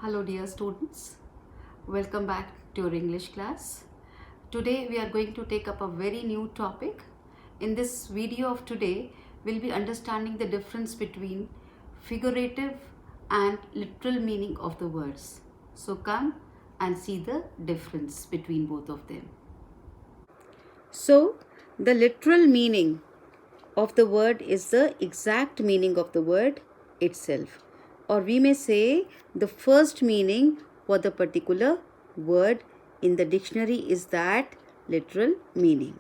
Hello dear students, welcome back to your English class. Today we are going to take up a very new topic. In this video of today, we'll be understanding the difference between figurative and literal meaning of the words. So come and see the difference between both of them. So the literal meaning of the word is the exact meaning of the word itself, or we may say the first meaning for the particular word in the dictionary is that literal meaning.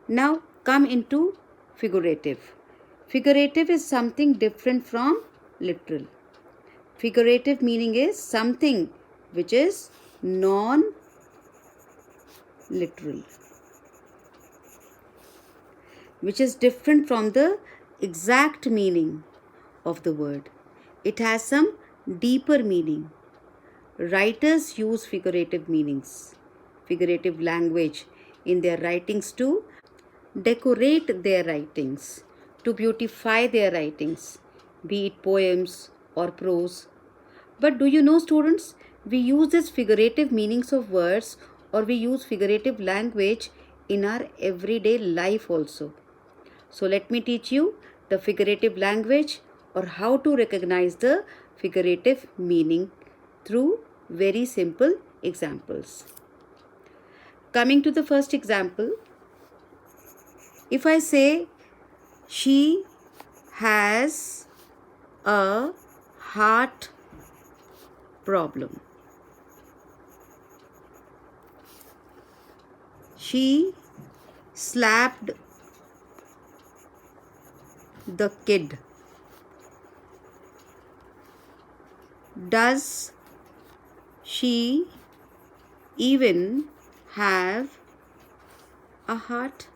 Now come into figurative. Figurative is something different from literal. Figurative meaning is something which is non-literal, which is different from the exact meaning of the word. It has some deeper meaning. Writers use figurative meanings, figurative language in their writings to decorate their writings, to beautify their writings, be it poems or prose. But do you know, students, we use these figurative meanings of words, or we use figurative language in our everyday life also. So let me teach you the figurative language, or how to recognize the figurative meaning through very simple examples. Coming to the first example, if I say she has a heart problem. She slapped the kid. Does she even have a heart?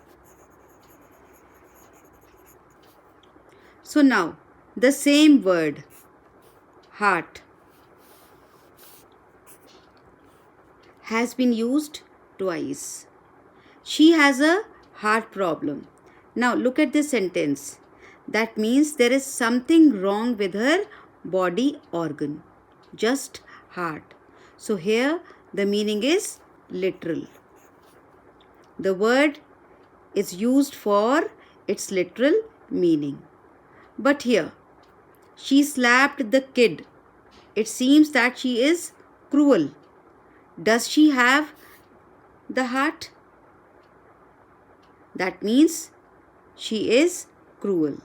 So now the same word, heart, has been used twice. She has a heart problem. Now look at this sentence. That means there is something wrong with her body organ, just heart. So here the meaning is literal. The word is used for its literal meaning. But here, she slapped the kid. It seems that she is cruel. Does she have the heart? That means she is cruel.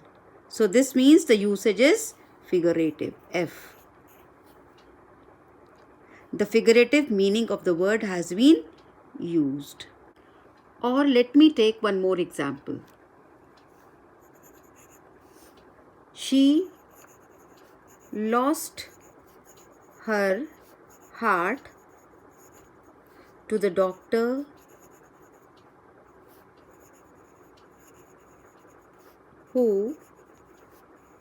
So this means the usage is figurative, F. The figurative meaning of the word has been used. Or let me take one more example. She lost her heart to the doctor who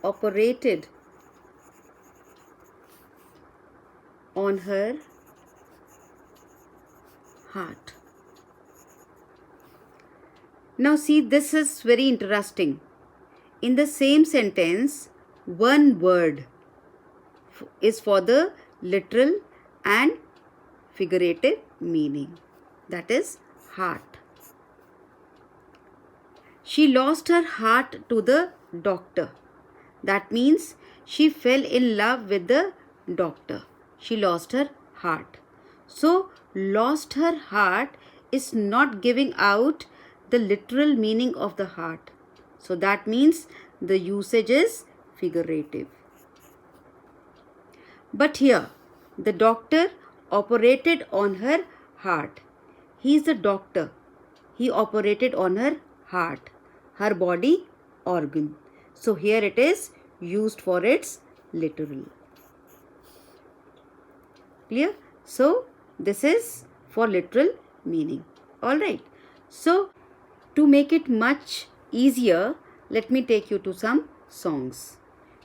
operated on her heart. Now see, this is very interesting. In the same sentence, one word is for the literal and figurative meaning. That is heart. She lost her heart to the doctor. That means she fell in love with the doctor. She lost her heart. So lost her heart is not giving out the literal meaning of the heart. So that means the usage is figurative. But here, the doctor operated on her heart. He is the doctor. He operated on her heart, her body organ. So here it is used for its literal. Clear? So this is for literal meaning. Alright. So to make it much easier, let me take you to some songs.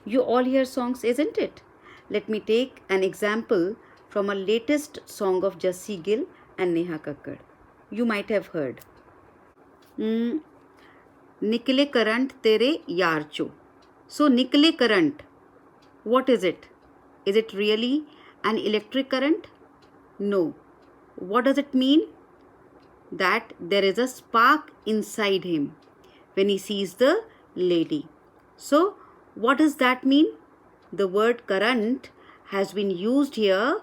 You all hear songs, isn't it? Let me take an example from a latest song of Jassi Gill and Neha Kakkar. You might have heard. निकले current तेरे यार चो. So निकले current, what is it? Is it really an electric current? No. What does it mean? That there is a spark inside him when he sees the lady. So, what does that mean? The word current has been used here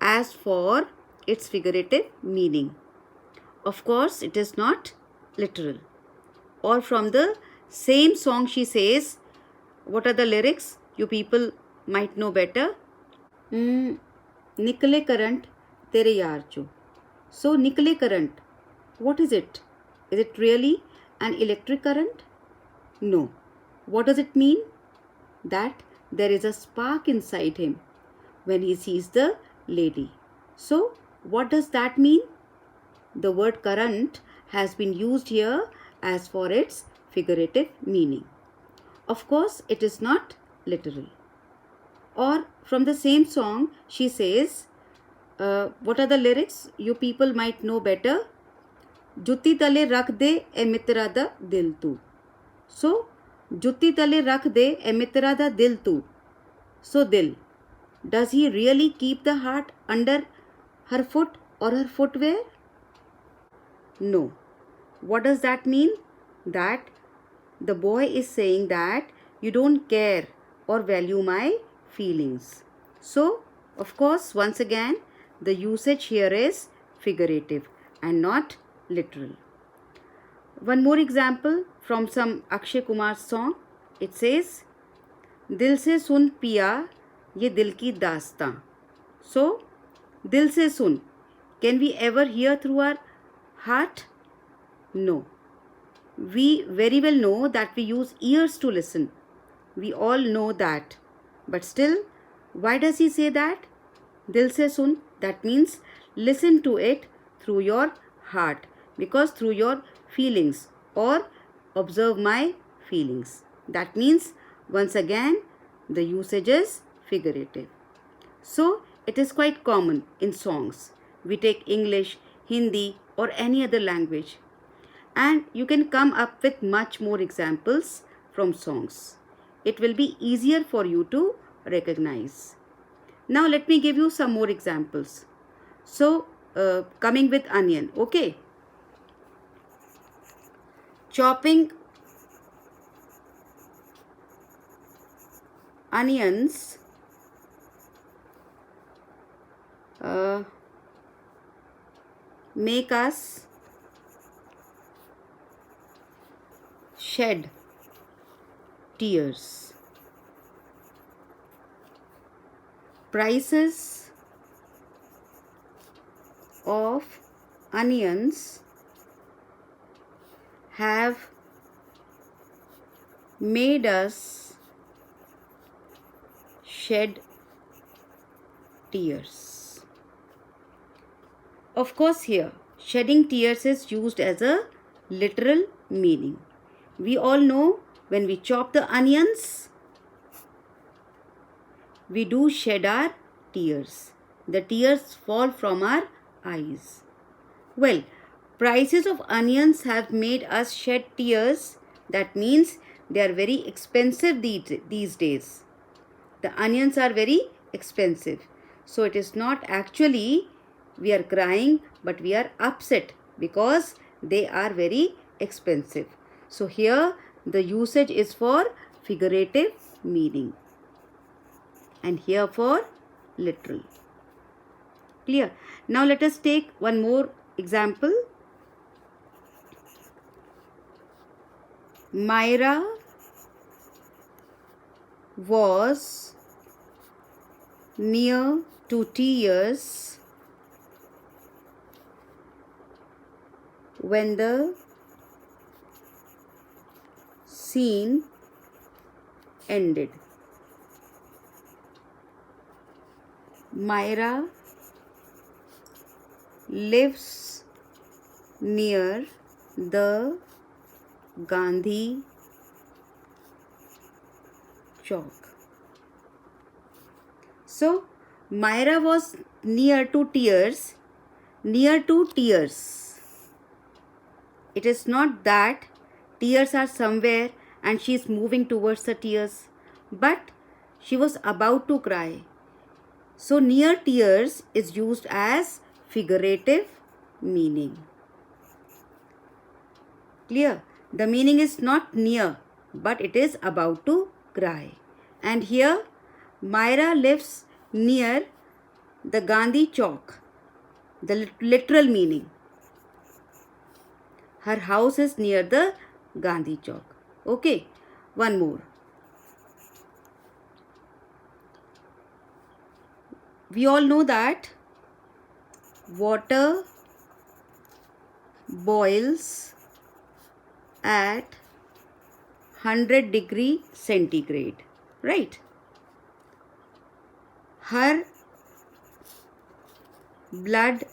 as for its figurative meaning. Of course, it is not literal. Or from the same song she says, what are the lyrics? You people might know better. निकले current तेरे यार चो. So, निकले current, what is it? Is it really an electric current? No. What does it mean? That there is a spark inside him when he sees the lady. So, what does that mean? The word current has been used here as for its figurative meaning. Of course, it is not literal. Or from the same song, she says, what are the lyrics? You people might know better. जुत्ती तले रख दे ए मित्रा दा दिल तू. So, जुत्ती तले रख दे ए मित्रा दा दिल तू. So, dil. Does he really keep the heart under her foot or her footwear? No. What does that mean? That the boy is saying that you don't care or value my feelings. So, of course, once again, the usage here is figurative and not literal. One more example from some Akshay Kumar song. It says, दिल से सुन पिया ये दिल की दास्तां. So, दिल से सुन. Can we ever hear through our heart? No. We very well know that we use ears to listen. We all know that. But still, why does he say that? Dil se sun, that means listen to it through your heart. Because through your feelings or observe my feelings. That means once again the usage is figurative. So it is quite common in songs. We take English, Hindi or any other language. And you can come up with much more examples from songs. It will be easier for you to recognize. Now let me give you some more examples. So coming with onion, okay. Chopping onions make us shed tears. Prices of onions have made us shed tears. Of course, here shedding tears is used as a literal meaning. We all know when we chop the onions, we do shed our tears. The tears fall from our eyes. Well, prices of onions have made us shed tears. That means they are very expensive these days. The onions are very expensive. So it is not actually we are crying, but we are upset because they are very expensive. So here the usage is for figurative meaning and here for literal. Clear? Now let us take one more example. Myra was near to tears when the scene ended. Myra lives near the Gandhi Chowk. So, Myra was near to tears. Near to tears. It is not that tears are somewhere and she is moving towards the tears, but she was about to cry. So near tears is used as figurative meaning. Clear? The meaning is not near, but it is about to cry. And here, Myra lives near the Gandhi Chowk. The literal meaning. Her house is near the Gandhi Chowk. Okay, one more. We all know that water boils at 100 degree centigrade, right? Her blood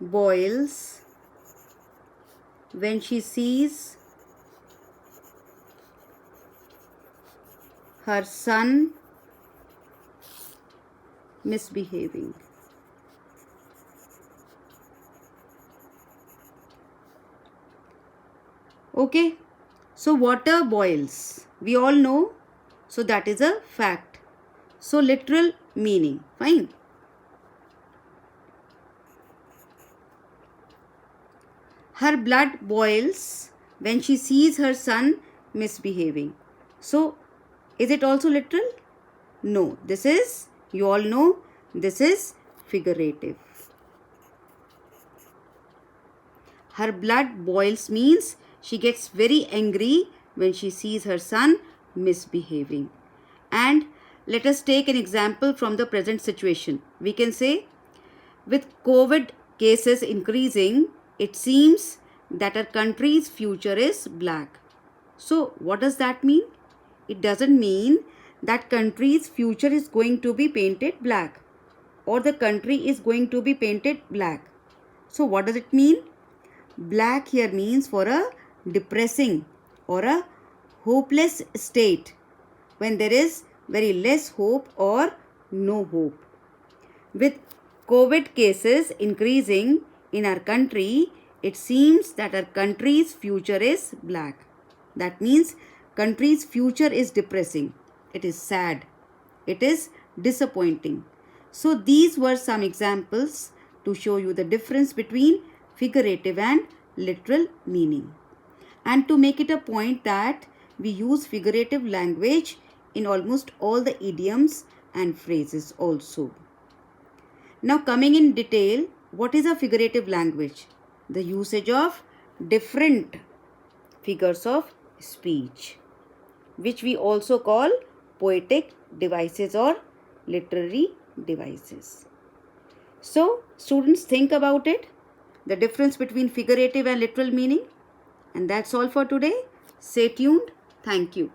boils when she sees her son misbehaving. Okay, so water boils. We all know, so that is a fact. So literal meaning, fine. Her blood boils when she sees her son misbehaving. So, is it also literal? No, this is, you all know, this is figurative. Her blood boils means she gets very angry when she sees her son misbehaving. And let us take an example from the present situation. We can say, with COVID cases increasing, it seems that our country's future is black. So, what does that mean? It doesn't mean that country's future is going to be painted black or the country is going to be painted black. So, what does it mean? Black here means for a depressing or a hopeless state when there is very less hope or no hope. With COVID cases increasing in our country, it seems that our country's future is black. That means country's future is depressing. It is sad. It is disappointing. So these were some examples to show you the difference between figurative and literal meaning. And to make it a point that we use figurative language in almost all the idioms and phrases also. Now coming in detail, what is a figurative language? The usage of different figures of speech, which we also call poetic devices or literary devices. So students, think about it, the difference between figurative and literal meaning. And that's all for today. Stay tuned. Thank you.